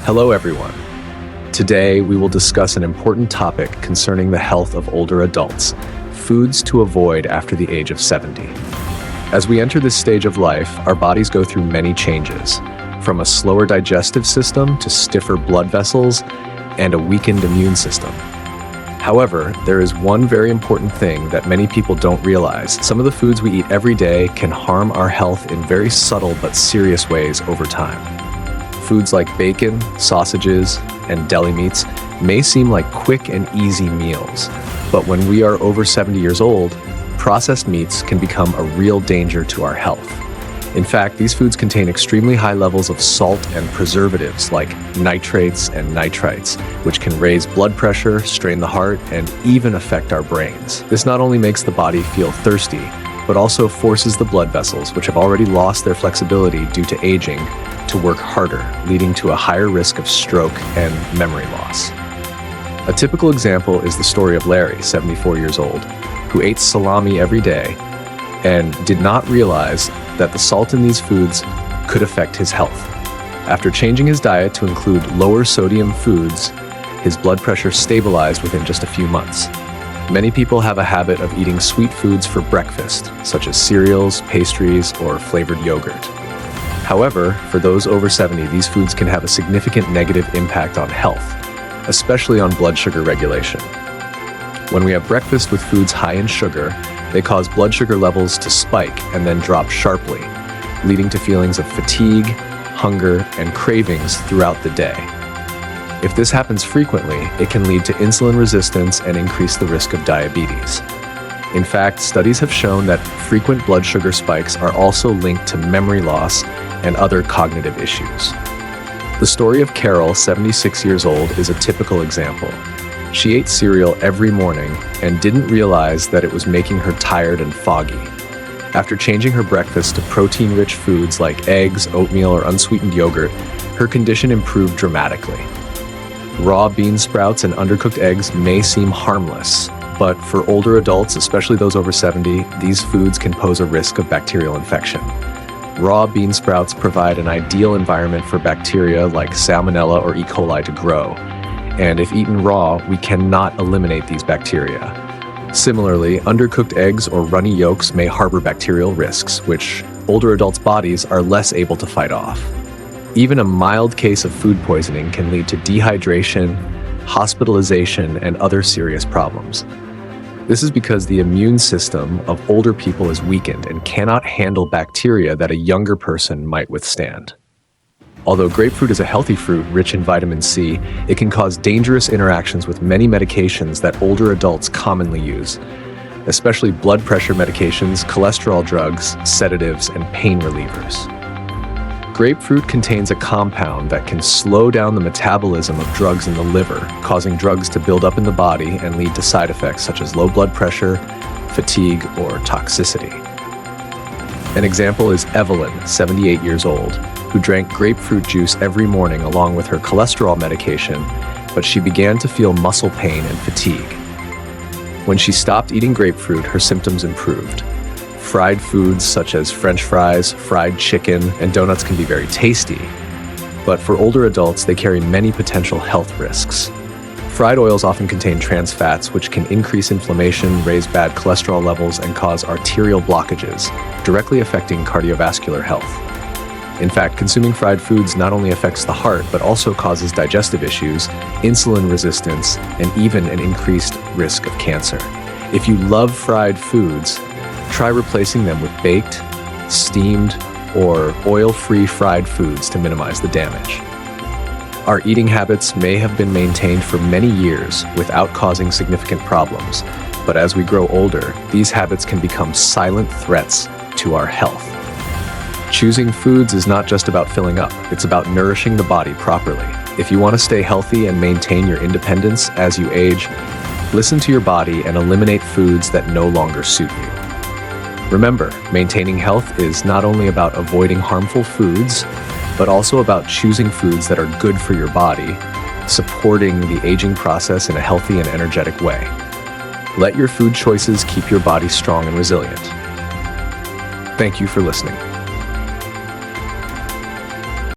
Hello, everyone. Today, we will discuss an important topic concerning the health of older adults, foods to avoid after the age of 70. As we enter this stage of life, our bodies go through many changes, from a slower digestive system to stiffer blood vessels and a weakened immune system. However, there is one very important thing that many people don't realize. Some of the foods we eat every day can harm our health in very subtle but serious ways over time. Foods like bacon, sausages, and deli meats may seem like quick and easy meals, but when we are over 70 years old, processed meats can become a real danger to our health. In fact, these foods contain extremely high levels of salt and preservatives like nitrates and nitrites, which can raise blood pressure, strain the heart, and even affect our brains. This not only makes the body feel thirsty, but also forces the blood vessels, which have already lost their flexibility due to aging, to work harder, leading to a higher risk of stroke and memory loss. A typical example is the story of Larry, 74 years old, who ate salami every day and did not realize that the salt in these foods could affect his health. After changing his diet to include lower sodium foods, his blood pressure stabilized within just a few months. Many people have a habit of eating sweet foods for breakfast, such as cereals, pastries, or flavored yogurt. However, for those over 70, these foods can have a significant negative impact on health, especially on blood sugar regulation. When we have breakfast with foods high in sugar, they cause blood sugar levels to spike and then drop sharply, leading to feelings of fatigue, hunger, and cravings throughout the day. If this happens frequently, it can lead to insulin resistance and increase the risk of diabetes. In fact, studies have shown that frequent blood sugar spikes are also linked to memory loss and other cognitive issues. The story of Carol, 76 years old, is a typical example. She ate cereal every morning and didn't realize that it was making her tired and foggy. After changing her breakfast to protein-rich foods like eggs, oatmeal, or unsweetened yogurt, her condition improved dramatically. Raw bean sprouts and undercooked eggs may seem harmless, but for older adults, especially those over 70, these foods can pose a risk of bacterial infection. Raw bean sprouts provide an ideal environment for bacteria like Salmonella or E. coli to grow, and if eaten raw, we cannot eliminate these bacteria. Similarly, undercooked eggs or runny yolks may harbor bacterial risks, which older adults' bodies are less able to fight off. Even a mild case of food poisoning can lead to dehydration, hospitalization, and other serious problems. This is because the immune system of older people is weakened and cannot handle bacteria that a younger person might withstand. Although grapefruit is a healthy fruit rich in vitamin C, it can cause dangerous interactions with many medications that older adults commonly use, especially blood pressure medications, cholesterol drugs, sedatives, and pain relievers. Grapefruit contains a compound that can slow down the metabolism of drugs in the liver, causing drugs to build up in the body and lead to side effects such as low blood pressure, fatigue, or toxicity. An example is Evelyn, 78 years old, who drank grapefruit juice every morning along with her cholesterol medication, but she began to feel muscle pain and fatigue. When she stopped eating grapefruit, her symptoms improved. Fried foods such as French fries, fried chicken, and donuts can be very tasty, but for older adults, they carry many potential health risks. Fried oils often contain trans fats, which can increase inflammation, raise bad cholesterol levels, and cause arterial blockages, directly affecting cardiovascular health. In fact, consuming fried foods not only affects the heart, but also causes digestive issues, insulin resistance, and even an increased risk of cancer. If you love fried foods, try replacing them with baked, steamed, or oil-free fried foods to minimize the damage. Our eating habits may have been maintained for many years without causing significant problems, but as we grow older, these habits can become silent threats to our health. Choosing foods is not just about filling up, it's about nourishing the body properly. If you want to stay healthy and maintain your independence as you age, listen to your body and eliminate foods that no longer suit you. Remember, maintaining health is not only about avoiding harmful foods, but also about choosing foods that are good for your body, supporting the aging process in a healthy and energetic way. Let your food choices keep your body strong and resilient. Thank you for listening.